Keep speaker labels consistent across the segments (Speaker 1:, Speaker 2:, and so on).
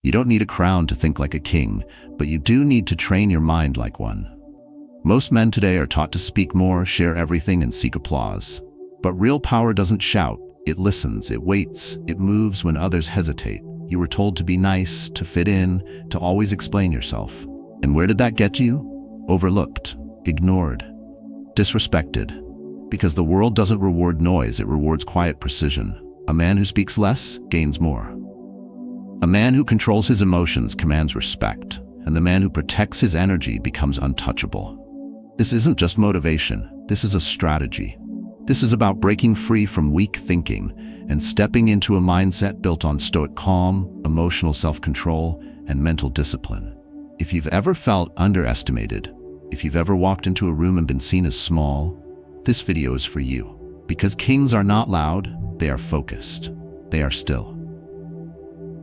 Speaker 1: You don't need a crown to think like a king, but you do need to train your mind like one. Most men today are taught to speak more, share everything, and seek applause. But real power doesn't shout. It listens, it waits, it moves when others hesitate. You were told to be nice, to fit in, to always explain yourself. And where did that get you? Overlooked, ignored, disrespected. Because the world doesn't reward noise, it rewards quiet precision. A man who speaks less gains more. A man who controls his emotions commands respect, and the man who protects his energy becomes untouchable. This isn't just motivation, this is a strategy. This is about breaking free from weak thinking and stepping into a mindset built on stoic calm, emotional self-control, and mental discipline. If you've ever felt underestimated, if you've ever walked into a room and been seen as small, this video is for you. Because kings are not loud, they are focused, they are still,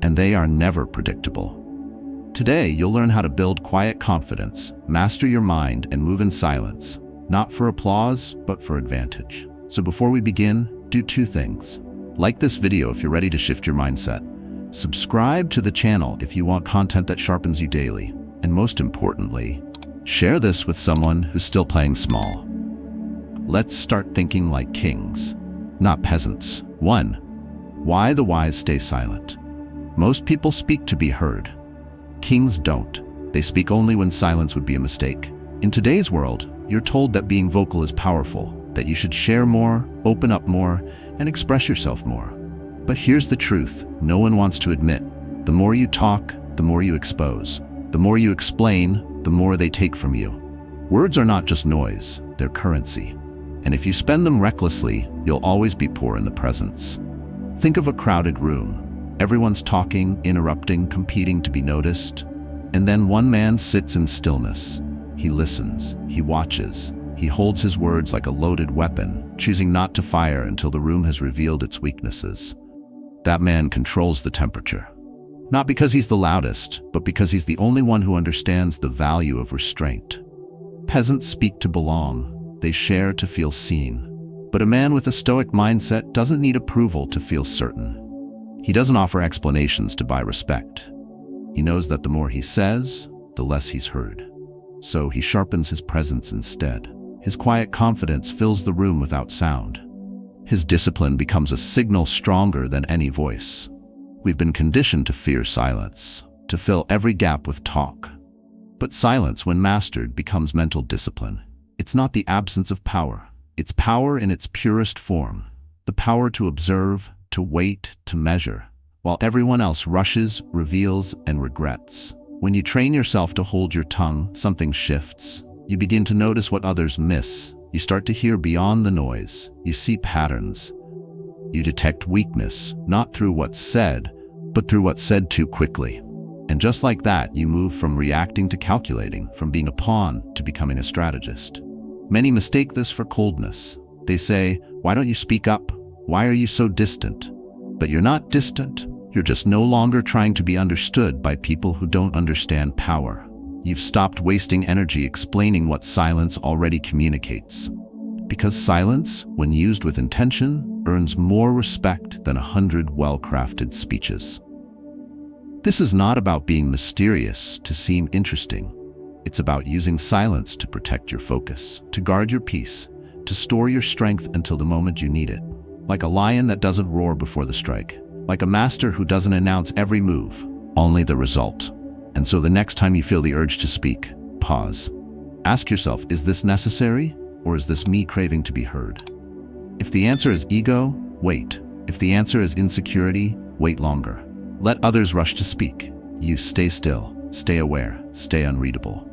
Speaker 1: and they are never predictable. Today, you'll learn how to build quiet confidence, master your mind, and move in silence, not for applause, but for advantage. So before we begin, do two things. Like this video if you're ready to shift your mindset. Subscribe to the channel if you want content that sharpens you daily. And most importantly, share this with someone who's still playing small. Let's start thinking like kings, not peasants. 1. Why the wise stay silent. Most people speak to be heard. Kings don't. They speak only when silence would be a mistake. In today's world, you're told that being vocal is powerful, that you should share more, open up more, and express yourself more. But here's the truth no one wants to admit. The more you talk, the more you expose. The more you explain, the more they take from you. Words are not just noise, they're currency. And if you spend them recklessly, you'll always be poor in the presence. Think of a crowded room. Everyone's talking, interrupting, competing to be noticed. And then one man sits in stillness. He listens, he watches, he holds his words like a loaded weapon, choosing not to fire until the room has revealed its weaknesses. That man controls the temperature. Not because he's the loudest, but because he's the only one who understands the value of restraint. Peasants speak to belong, they share to feel seen. But a man with a stoic mindset doesn't need approval to feel certain. He doesn't offer explanations to buy respect. He knows that the more he says, the less he's heard. So he sharpens his presence instead. His quiet confidence fills the room without sound. His discipline becomes a signal stronger than any voice. We've been conditioned to fear silence, to fill every gap with talk. But silence, when mastered, becomes mental discipline. It's not the absence of power. It's power in its purest form. The power to observe, to wait, to measure, while everyone else rushes, reveals, and regrets. When you train yourself to hold your tongue, something shifts. You begin to notice what others miss. You start to hear beyond the noise. You see patterns. You detect weakness, not through what's said, but through what's said too quickly. And just like that, you move from reacting to calculating, from being a pawn to becoming a strategist. Many mistake this for coldness. They say, "Why don't you speak up? Why are you so distant?" But you're not distant. You're just no longer trying to be understood by people who don't understand power. You've stopped wasting energy explaining what silence already communicates. Because silence, when used with intention, earns more respect than 100 well-crafted speeches. This is not about being mysterious to seem interesting. It's about using silence to protect your focus, to guard your peace, to store your strength until the moment you need it. Like a lion that doesn't roar before the strike. Like a master who doesn't announce every move, only the result. And so the next time you feel the urge to speak, pause. Ask yourself, is this necessary, or is this me craving to be heard? If the answer is ego, wait. If the answer is insecurity, wait longer. Let others rush to speak. You stay still, stay aware, stay unreadable.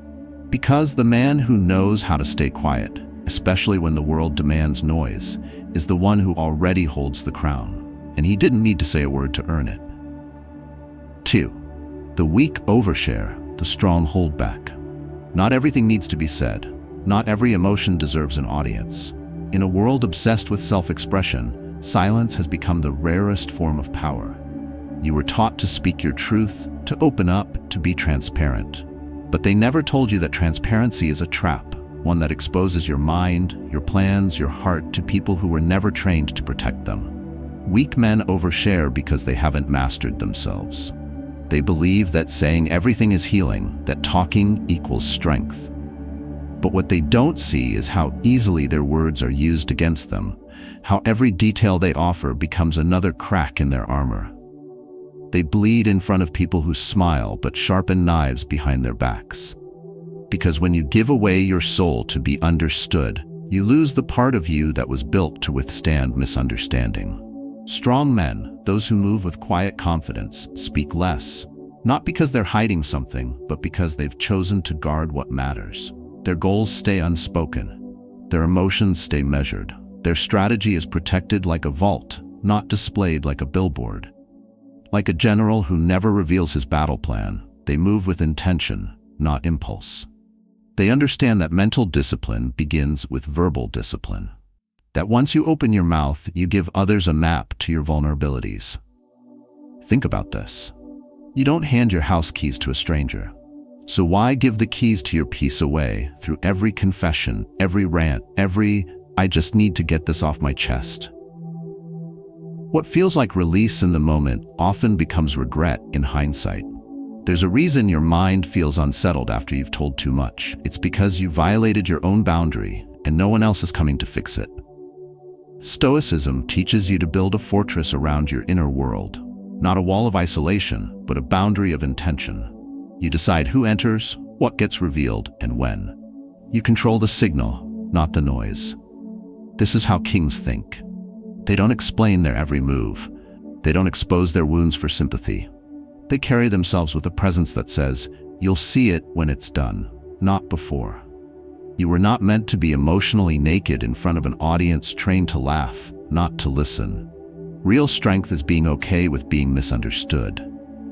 Speaker 1: Because the man who knows how to stay quiet, especially when the world demands noise, is the one who already holds the crown. And he didn't need to say a word to earn it. 2. The weak overshare, the strong hold back. Not everything needs to be said. Not every emotion deserves an audience. In a world obsessed with self-expression, silence has become the rarest form of power. You were taught to speak your truth, to open up, to be transparent. But they never told you that transparency is a trap, one that exposes your mind, your plans, your heart to people who were never trained to protect them. Weak men overshare because they haven't mastered themselves. They believe that saying everything is healing, that talking equals strength. But what they don't see is how easily their words are used against them, how every detail they offer becomes another crack in their armor. They bleed in front of people who smile but sharpen knives behind their backs. Because when you give away your soul to be understood, you lose the part of you that was built to withstand misunderstanding. Strong men, those who move with quiet confidence, speak less, not because they're hiding something, but because they've chosen to guard what matters. Their goals stay unspoken. Their emotions stay measured. Their strategy is protected like a vault, not displayed like a billboard. Like a general who never reveals his battle plan, they move with intention, not impulse. They understand that mental discipline begins with verbal discipline. That once you open your mouth, you give others a map to your vulnerabilities. Think about this. You don't hand your house keys to a stranger. So why give the keys to your peace away through every confession, every rant, every "I just need to get this off my chest"? What feels like release in the moment often becomes regret in hindsight. There's a reason your mind feels unsettled after you've told too much. It's because you violated your own boundary and no one else is coming to fix it. Stoicism teaches you to build a fortress around your inner world. Not a wall of isolation, but a boundary of intention. You decide who enters, what gets revealed, and when. You control the signal, not the noise. This is how kings think. They don't explain their every move. They don't expose their wounds for sympathy. They carry themselves with a presence that says, "You'll see it when it's done, not before." You were not meant to be emotionally naked in front of an audience trained to laugh, not to listen. Real strength is being okay with being misunderstood.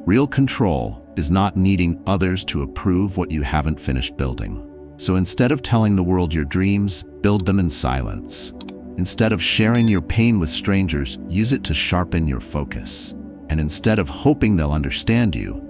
Speaker 1: Real control is not needing others to approve what you haven't finished building. So instead of telling the world your dreams, build them in silence. Instead of sharing your pain with strangers, use it to sharpen your focus. And instead of hoping they'll understand you,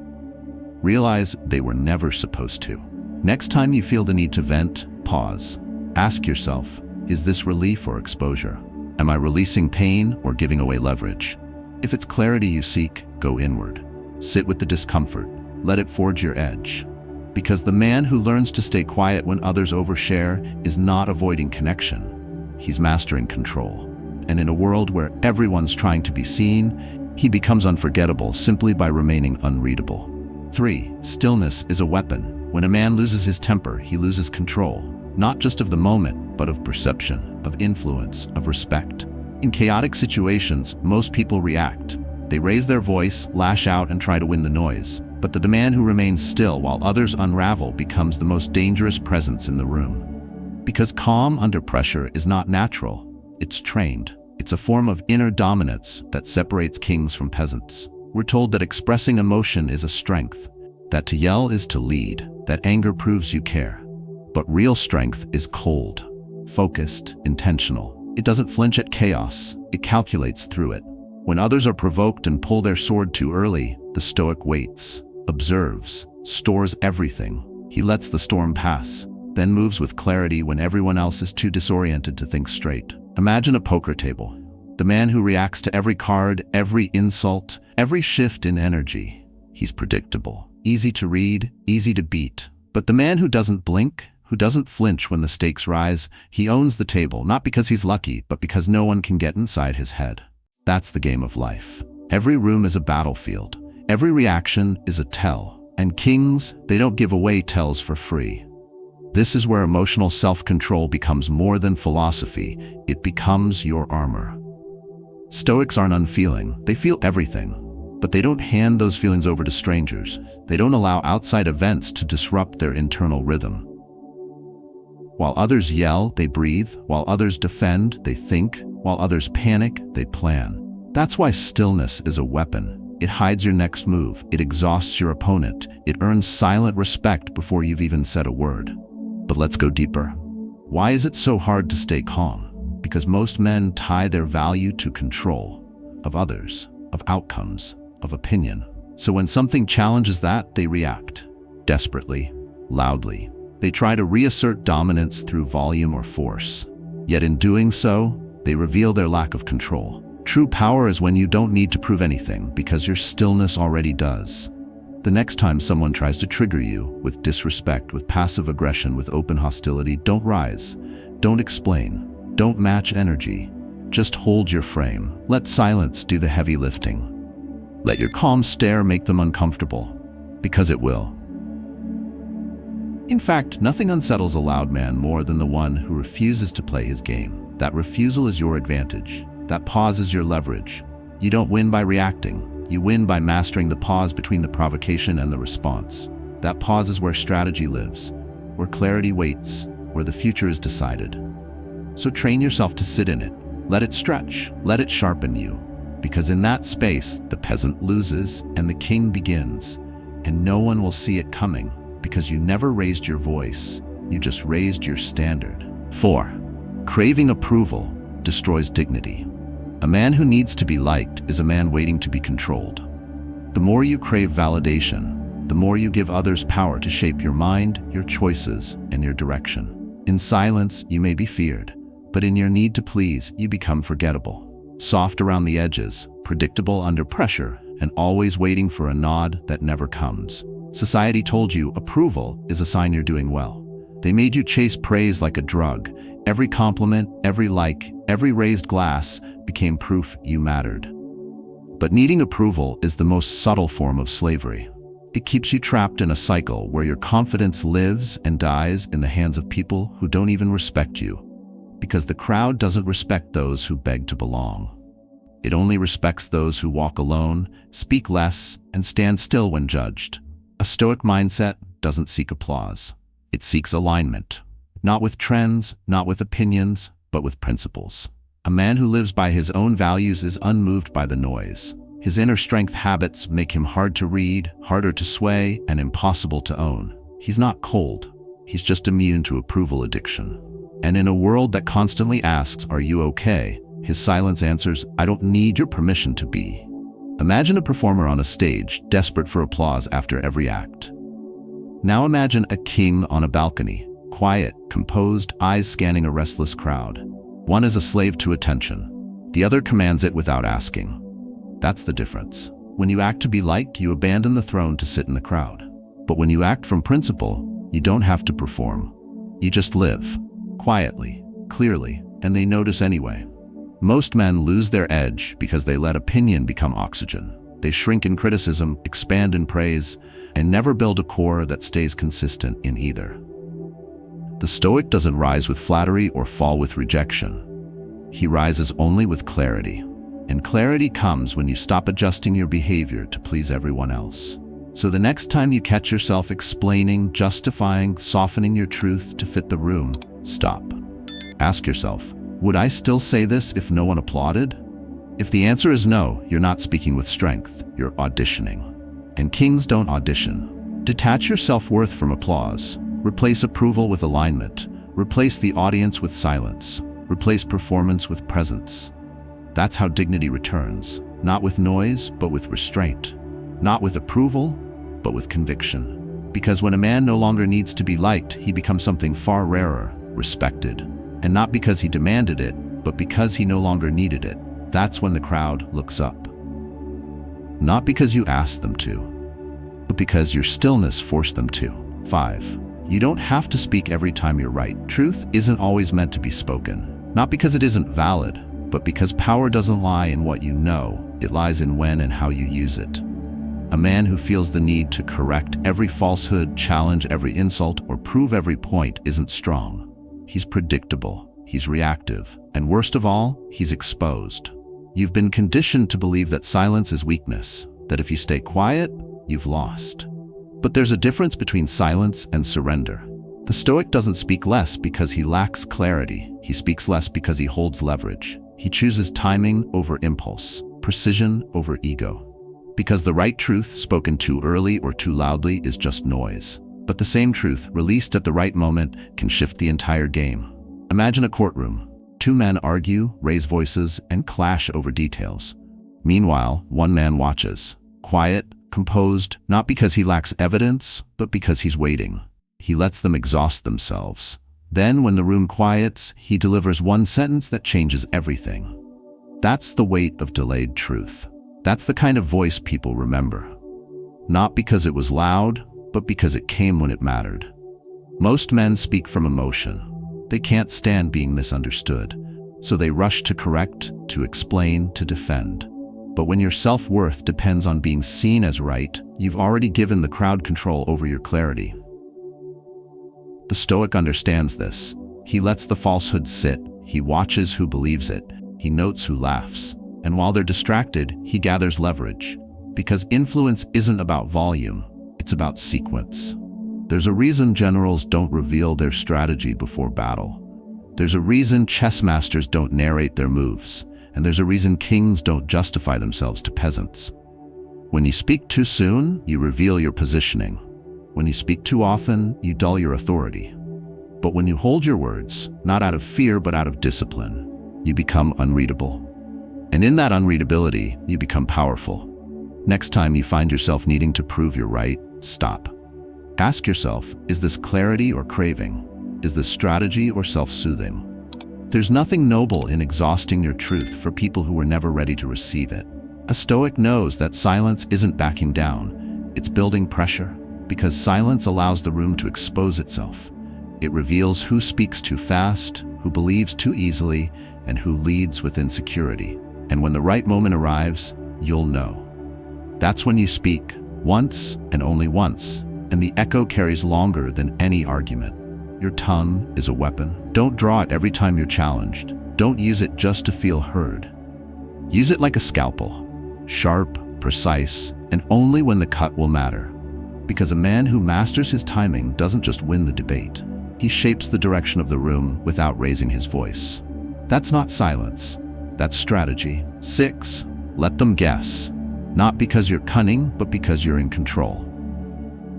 Speaker 1: realize they were never supposed to. Next time you feel the need to vent, pause. Ask yourself, is this relief or exposure? Am I releasing pain or giving away leverage? If it's clarity you seek, go inward. Sit with the discomfort. Let it forge your edge. Because the man who learns to stay quiet when others overshare is not avoiding connection. He's mastering control. And in a world where everyone's trying to be seen, he becomes unforgettable simply by remaining unreadable. 3. Stillness is a weapon. When a man loses his temper, he loses control. Not just of the moment, but of perception, of influence, of respect. In chaotic situations, most people react. They raise their voice, lash out, and try to win the noise. But the man who remains still while others unravel becomes the most dangerous presence in the room. Because calm under pressure is not natural, it's trained. It's a form of inner dominance that separates kings from peasants. We're told that expressing emotion is a strength, that to yell is to lead, that anger proves you care. But real strength is cold, focused, intentional. It doesn't flinch at chaos, it calculates through it. When others are provoked and pull their sword too early, the Stoic waits, observes, stores everything. He lets the storm pass, then moves with clarity when everyone else is too disoriented to think straight. Imagine a poker table. The man who reacts to every card, every insult, every shift in energy. He's predictable, easy to read, easy to beat. But the man who doesn't blink, who doesn't flinch when the stakes rise, he owns the table, not because he's lucky, but because no one can get inside his head. That's the game of life. Every room is a battlefield. Every reaction is a tell. And kings, they don't give away tells for free. This is where emotional self-control becomes more than philosophy. It becomes your armor. Stoics aren't unfeeling. They feel everything. But they don't hand those feelings over to strangers. They don't allow outside events to disrupt their internal rhythm. While others yell, they breathe. While others defend, they think. While others panic, they plan. That's why stillness is a weapon. It hides your next move. It exhausts your opponent. It earns silent respect before you've even said a word. But let's go deeper. Why is it so hard to stay calm? Because most men tie their value to control of others, of outcomes, of opinion. So when something challenges that, they react. Desperately, loudly. They try to reassert dominance through volume or force. Yet in doing so, they reveal their lack of control. True power is when you don't need to prove anything because your stillness already does. The next time someone tries to trigger you with disrespect, with passive aggression, with open hostility, don't rise. Don't explain. Don't match energy. Just hold your frame. Let silence do the heavy lifting. Let your calm stare make them uncomfortable, because it will. In fact, nothing unsettles a loud man more than the one who refuses to play his game. That refusal is your advantage. That pause is your leverage. You don't win by reacting. You win by mastering the pause between the provocation and the response. That pause is where strategy lives, where clarity waits, where the future is decided. So train yourself to sit in it. Let it stretch. Let it sharpen you. Because in that space, the peasant loses and the king begins. And no one will see it coming, because you never raised your voice. You just raised your standard. 4. Craving approval destroys dignity. A man who needs to be liked is a man waiting to be controlled. The more you crave validation, the more you give others power to shape your mind, your choices, and your direction. In silence, you may be feared, but in your need to please, you become forgettable. Soft around the edges, predictable under pressure, and always waiting for a nod that never comes. Society told you approval is a sign you're doing well. They made you chase praise like a drug. Every compliment, every like, every raised glass became proof you mattered. But needing approval is the most subtle form of slavery. It keeps you trapped in a cycle where your confidence lives and dies in the hands of people who don't even respect you. Because the crowd doesn't respect those who beg to belong. It only respects those who walk alone, speak less, and stand still when judged. A Stoic mindset doesn't seek applause. It seeks alignment. Not with trends, not with opinions, but with principles. A man who lives by his own values is unmoved by the noise. His inner strength habits make him hard to read, harder to sway, and impossible to own. He's not cold. He's just immune to approval addiction. And in a world that constantly asks, "Are you okay?" his silence answers, "I don't need your permission to be." Imagine a performer on a stage, desperate for applause after every act. Now imagine a king on a balcony, quiet, composed, eyes scanning a restless crowd. One is a slave to attention. The other commands it without asking. That's the difference. When you act to be liked, you abandon the throne to sit in the crowd. But when you act from principle, you don't have to perform. You just live, quietly, clearly, and they notice anyway. Most men lose their edge because they let opinion become oxygen. They shrink in criticism, expand in praise, and never build a core that stays consistent in either. The Stoic doesn't rise with flattery or fall with rejection. He rises only with clarity. And clarity comes when you stop adjusting your behavior to please everyone else. So the next time you catch yourself explaining, justifying, softening your truth to fit the room, stop. Ask yourself, would I still say this if no one applauded? If the answer is no, you're not speaking with strength, you're auditioning. And kings don't audition. Detach your self-worth from applause. Replace approval with alignment. Replace the audience with silence. Replace performance with presence. That's how dignity returns. Not with noise, but with restraint. Not with approval, but with conviction. Because when a man no longer needs to be liked, he becomes something far rarer, respected. And not because he demanded it, but because he no longer needed it. That's when the crowd looks up. Not because you asked them to, but because your stillness forced them to. 5. You don't have to speak every time you're right. Truth isn't always meant to be spoken. Not because it isn't valid, but because power doesn't lie in what you know. It lies in when and how you use it. A man who feels the need to correct every falsehood, challenge every insult, or prove every point isn't strong. He's predictable, he's reactive, and worst of all, he's exposed. You've been conditioned to believe that silence is weakness, that if you stay quiet, you've lost. But there's a difference between silence and surrender. The Stoic doesn't speak less because he lacks clarity. He speaks less because he holds leverage. He chooses timing over impulse, precision over ego. Because the right truth spoken too early or too loudly is just noise. But the same truth, released at the right moment, can shift the entire game. Imagine a courtroom. 2 men argue, raise voices, and clash over details. Meanwhile, one man watches, quiet, composed, not because he lacks evidence, but because he's waiting. He lets them exhaust themselves. Then, when the room quiets, he delivers one sentence that changes everything. That's the weight of delayed truth. That's the kind of voice people remember. not because it was loud, but because it came when it mattered. Most men speak from emotion. They can't stand being misunderstood, so they rush to correct, to explain, to defend. But when your self-worth depends on being seen as right, you've already given the crowd control over your clarity. The Stoic understands this. He lets the falsehood sit, he watches who believes it, he notes who laughs, and while they're distracted, he gathers leverage. Because influence isn't about volume, it's about sequence. There's a reason generals don't reveal their strategy before battle. There's a reason chess masters don't narrate their moves, and there's a reason kings don't justify themselves to peasants. When you speak too soon, you reveal your positioning. When you speak too often, you dull your authority. But when you hold your words, not out of fear but out of discipline, you become unreadable. And in that unreadability, you become powerful. Next time you find yourself needing to prove you're right, stop. Ask yourself, is this clarity or craving? Is this strategy or self-soothing? There's nothing noble in exhausting your truth for people who were never ready to receive it. A Stoic knows that silence isn't backing down, it's building pressure, because silence allows the room to expose itself. It reveals who speaks too fast, who believes too easily, and who leads with insecurity. And when the right moment arrives, you'll know. That's when you speak, once and only once, and the echo carries longer than any argument. Your tongue is a weapon. Don't draw it every time you're challenged. Don't use it just to feel heard. Use it like a scalpel, sharp, precise, and only when the cut will matter. Because a man who masters his timing doesn't just win the debate. He shapes the direction of the room without raising his voice. That's not silence. That's strategy. 6. Let them guess. Not because you're cunning, but because you're in control.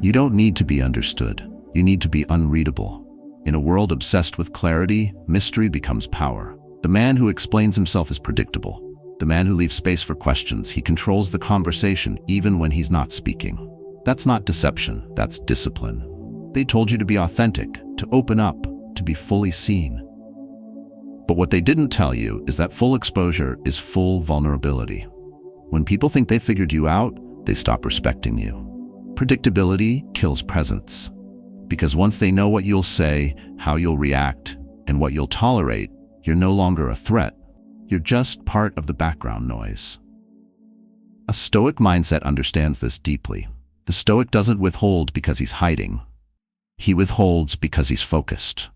Speaker 1: You don't need to be understood. You need to be unreadable. In a world obsessed with clarity, mystery becomes power. The man who explains himself is predictable. The man who leaves space for questions, he controls the conversation even when he's not speaking. That's not deception, that's discipline. They told you to be authentic, to open up, to be fully seen. But what they didn't tell you is that full exposure is full vulnerability. When people think they figured you out, they stop respecting you. Predictability kills presence. Because once they know what you'll say, how you'll react, and what you'll tolerate, you're no longer a threat. You're just part of the background noise. A Stoic mindset understands this deeply. The Stoic doesn't withhold because he's hiding. He withholds because he's focused.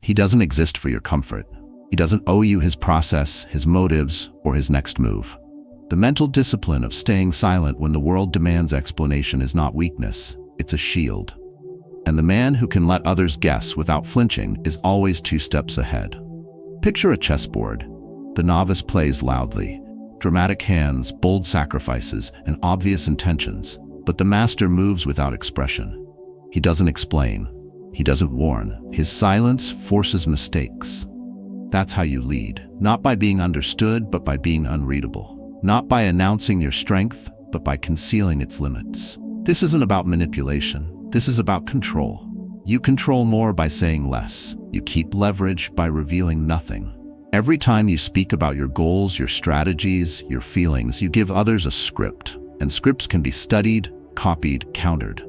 Speaker 1: He doesn't exist for your comfort. He doesn't owe you his process, his motives, or his next move. The mental discipline of staying silent when the world demands explanation is not weakness, it's a shield. And the man who can let others guess without flinching is always 2 steps ahead. Picture a chessboard. The novice plays loudly. Dramatic hands, bold sacrifices, and obvious intentions. But the master moves without expression. He doesn't explain. He doesn't warn. His silence forces mistakes. That's how you lead. Not by being understood, but by being unreadable. Not by announcing your strength, but by concealing its limits. This isn't about manipulation. This is about control. You control more by saying less. You keep leverage by revealing nothing. Every time you speak about your goals, your strategies, your feelings, you give others a script. And scripts can be studied, copied, countered.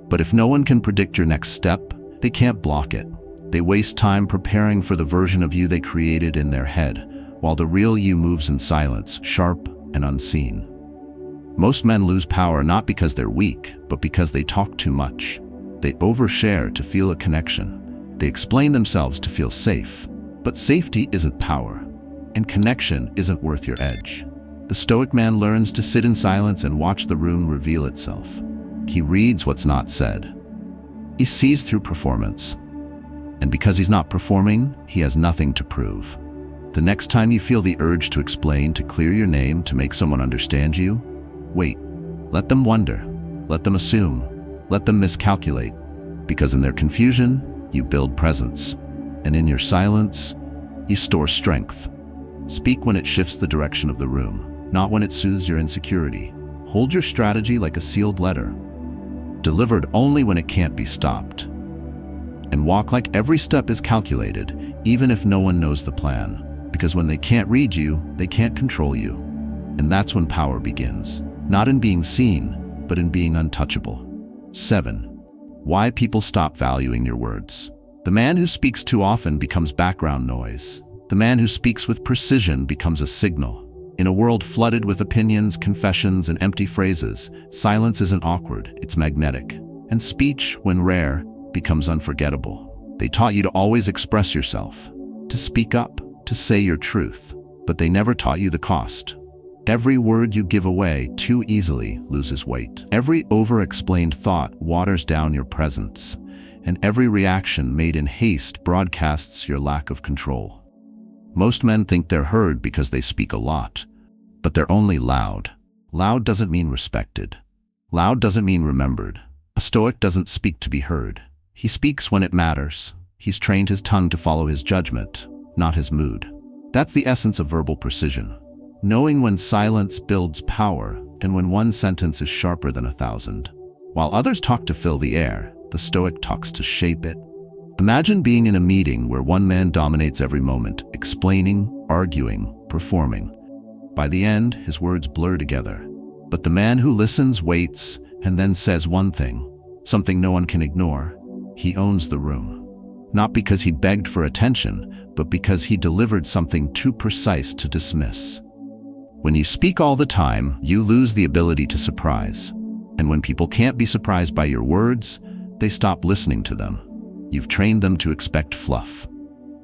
Speaker 1: But if no one can predict your next step, they can't block it. They waste time preparing for the version of you they created in their head, while the real you moves in silence, sharp and unseen. Most men lose power not because they're weak, but because they talk too much. They overshare to feel a connection. They explain themselves to feel safe. But safety isn't power, and connection isn't worth your edge. The Stoic man learns to sit in silence and watch the room reveal itself. He reads what's not said. He sees through performance. And because he's not performing, he has nothing to prove. The next time you feel the urge to explain, to clear your name, to make someone understand you, wait. Let them wonder. Let them assume. Let them miscalculate. Because in their confusion, you build presence. And in your silence, you store strength. Speak when it shifts the direction of the room, not when it soothes your insecurity. Hold your strategy like a sealed letter, delivered only when it can't be stopped. And walk like every step is calculated, even if no one knows the plan. Because when they can't read you, they can't control you. And that's when power begins. Not in being seen, but in being untouchable. 7. Why people stop valuing your words. The man who speaks too often becomes background noise. The man who speaks with precision becomes a signal. In a world flooded with opinions, confessions, and empty phrases, silence isn't awkward, it's magnetic. And speech, when rare, becomes unforgettable. They taught you to always express yourself, to speak up, to say your truth, but they never taught you the cost. Every word you give away too easily loses weight. Every over-explained thought waters down your presence, and every reaction made in haste broadcasts your lack of control. Most men think they're heard because they speak a lot, but they're only loud. Loud doesn't mean respected. Loud doesn't mean remembered. A Stoic doesn't speak to be heard. He speaks when it matters. He's trained his tongue to follow his judgment, not his mood. That's the essence of verbal precision. Knowing when silence builds power and when one sentence is sharper than 1,000. While others talk to fill the air, the Stoic talks to shape it. Imagine being in a meeting where one man dominates every moment, explaining, arguing, performing. By the end, his words blur together. But the man who listens, waits, and then says one thing, something no one can ignore, he owns the room. Not because he begged for attention, but because he delivered something too precise to dismiss. When you speak all the time, you lose the ability to surprise. And when people can't be surprised by your words, they stop listening to them. You've trained them to expect fluff.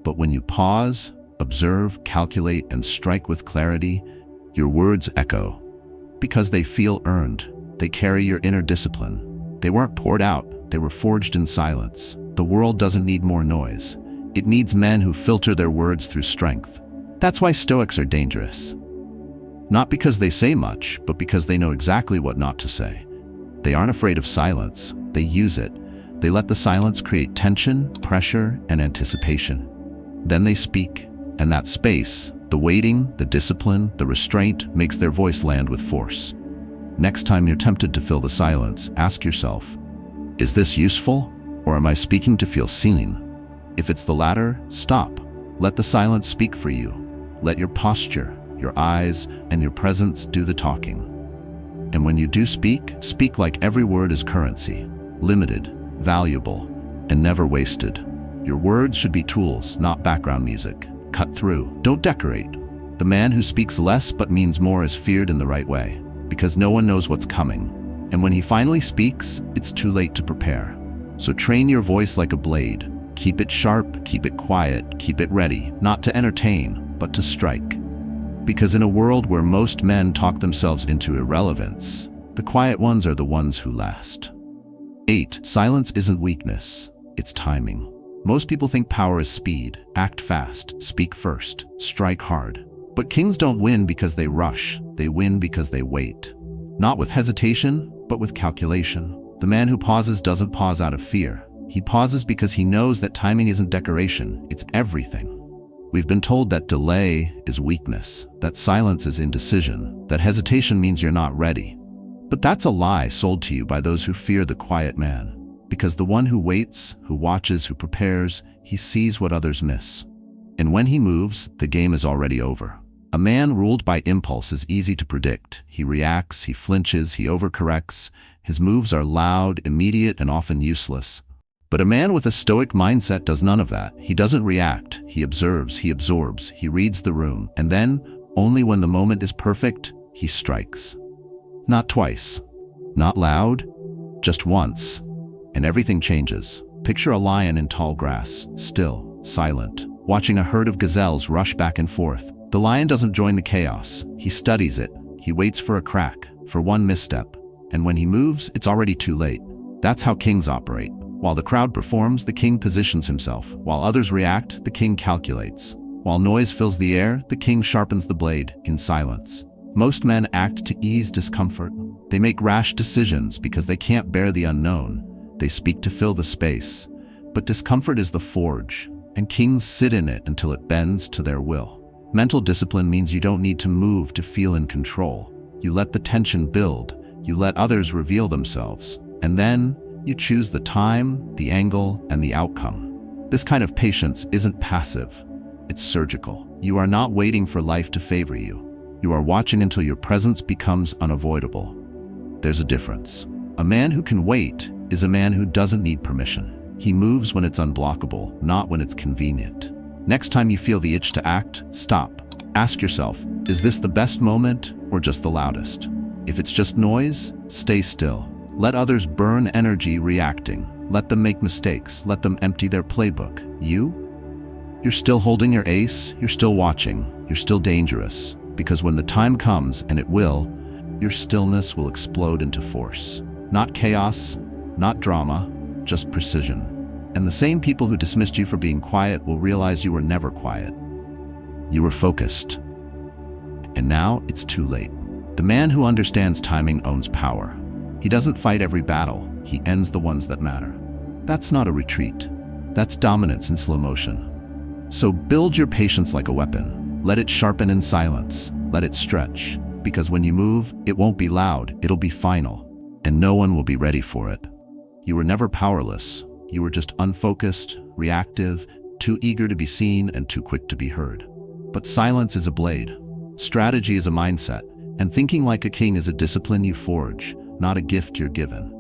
Speaker 1: But when you pause, observe, calculate, and strike with clarity, your words echo. Because they feel earned. They carry your inner discipline. They weren't poured out, they were forged in silence. The world doesn't need more noise. It needs men who filter their words through strength. That's why Stoics are dangerous. Not because they say much, but because they know exactly what not to say. They aren't afraid of silence. They use it. They let the silence create tension, pressure, and anticipation. Then they speak, and that space, the waiting, the discipline, the restraint, makes their voice land with force. Next time you're tempted to fill the silence, ask yourself, is this useful, or am I speaking to feel seen? If it's the latter, stop. Let the silence speak for you. Let your posture, your eyes, and your presence do the talking. And when you do speak, speak like every word is currency, limited, valuable, and never wasted. Your words should be tools, not background music. Cut through, don't decorate. The man who speaks less but means more is feared in the right way, because no one knows what's coming. And when he finally speaks, it's too late to prepare. So train your voice like a blade. Keep it sharp, keep it quiet, keep it ready, not to entertain, but to strike. Because in a world where most men talk themselves into irrelevance, the quiet ones are the ones who last. 8. Silence isn't weakness, it's timing. Most people think power is speed. Act fast, speak first, strike hard. But kings don't win because they rush, they win because they wait. Not with hesitation, but with calculation. The man who pauses doesn't pause out of fear. He pauses because he knows that timing isn't decoration, it's everything. We've been told that delay is weakness, that silence is indecision, that hesitation means you're not ready. But that's a lie sold to you by those who fear the quiet man. Because the one who waits, who watches, who prepares, he sees what others miss. And when he moves, the game is already over. A man ruled by impulse is easy to predict. He reacts, he flinches, he overcorrects. His moves are loud, immediate, and often useless. But a man with a Stoic mindset does none of that. He doesn't react. He observes, he absorbs, he reads the room. And then, only when the moment is perfect, he strikes. Not twice. Not loud. Just once. And everything changes. Picture a lion in tall grass, still, silent, watching a herd of gazelles rush back and forth. The lion doesn't join the chaos. He studies it. He waits for a crack, for one misstep. And when he moves, it's already too late. That's how kings operate. While the crowd performs, the king positions himself. While others react, the king calculates. While noise fills the air, the king sharpens the blade in silence. Most men act to ease discomfort. They make rash decisions because they can't bear the unknown. They speak to fill the space. But discomfort is the forge, and kings sit in it until it bends to their will. Mental discipline means you don't need to move to feel in control. You let the tension build. You let others reveal themselves. And then, you choose the time, the angle, and the outcome. This kind of patience isn't passive. It's surgical. You are not waiting for life to favor you. You are watching until your presence becomes unavoidable. There's a difference. A man who can wait is a man who doesn't need permission. He moves when it's unblockable, not when it's convenient. Next time you feel the itch to act, stop. Ask yourself, is this the best moment or just the loudest? If it's just noise, stay still. Let others burn energy reacting. Let them make mistakes. Let them empty their playbook. You're still holding your ace. You're still watching. You're still dangerous. Because when the time comes, and it will, your stillness will explode into force. Not chaos, not drama, just precision. And the same people who dismissed you for being quiet will realize you were never quiet. You were focused. And now it's too late. The man who understands timing owns power. He doesn't fight every battle. He ends the ones that matter. That's not a retreat. That's dominance in slow motion. So build your patience like a weapon. Let it sharpen in silence. Let it stretch. Because when you move, it won't be loud. It'll be final. And no one will be ready for it. You were never powerless. You were just unfocused, reactive, too eager to be seen and too quick to be heard. But silence is a blade. Strategy is a mindset. And thinking like a king is a discipline you forge, not a gift you're given.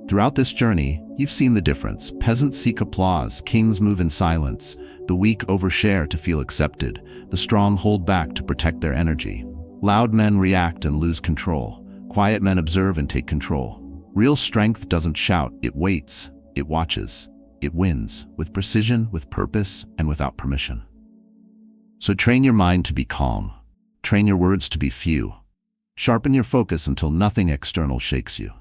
Speaker 1: Throughout this journey, you've seen the difference. Peasants seek applause, kings move in silence. The weak overshare to feel accepted. The strong hold back to protect their energy. Loud men react and lose control. Quiet men observe and take control. Real strength doesn't shout, it waits, it watches, it wins, with precision, with purpose, and without permission. So train your mind to be calm. Train your words to be few. Sharpen your focus until nothing external shakes you.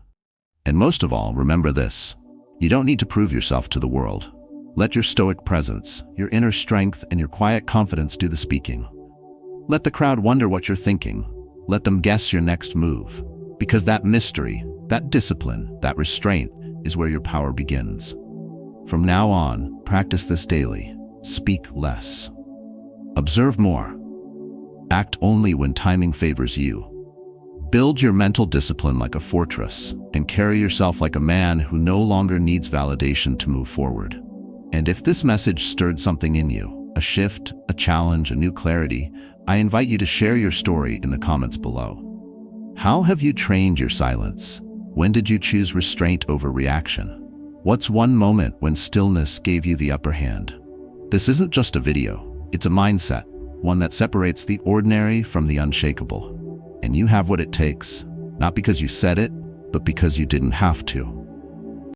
Speaker 1: And most of all, remember this. You don't need to prove yourself to the world. Let your stoic presence, your inner strength, and your quiet confidence do the speaking. Let the crowd wonder what you're thinking. Let them guess your next move. Because that mystery, that discipline, that restraint is where your power begins. From now on, practice this daily. Speak less. Observe more. Act only when timing favors you. Build your mental discipline like a fortress and carry yourself like a man who no longer needs validation to move forward. And if this message stirred something in you, a shift, a challenge, a new clarity, I invite you to share your story in the comments below. How have you trained your silence? When did you choose restraint over reaction? What's one moment when stillness gave you the upper hand? This isn't just a video, it's a mindset, one that separates the ordinary from the unshakable. And you have what it takes, not because you said it, but because you didn't have to.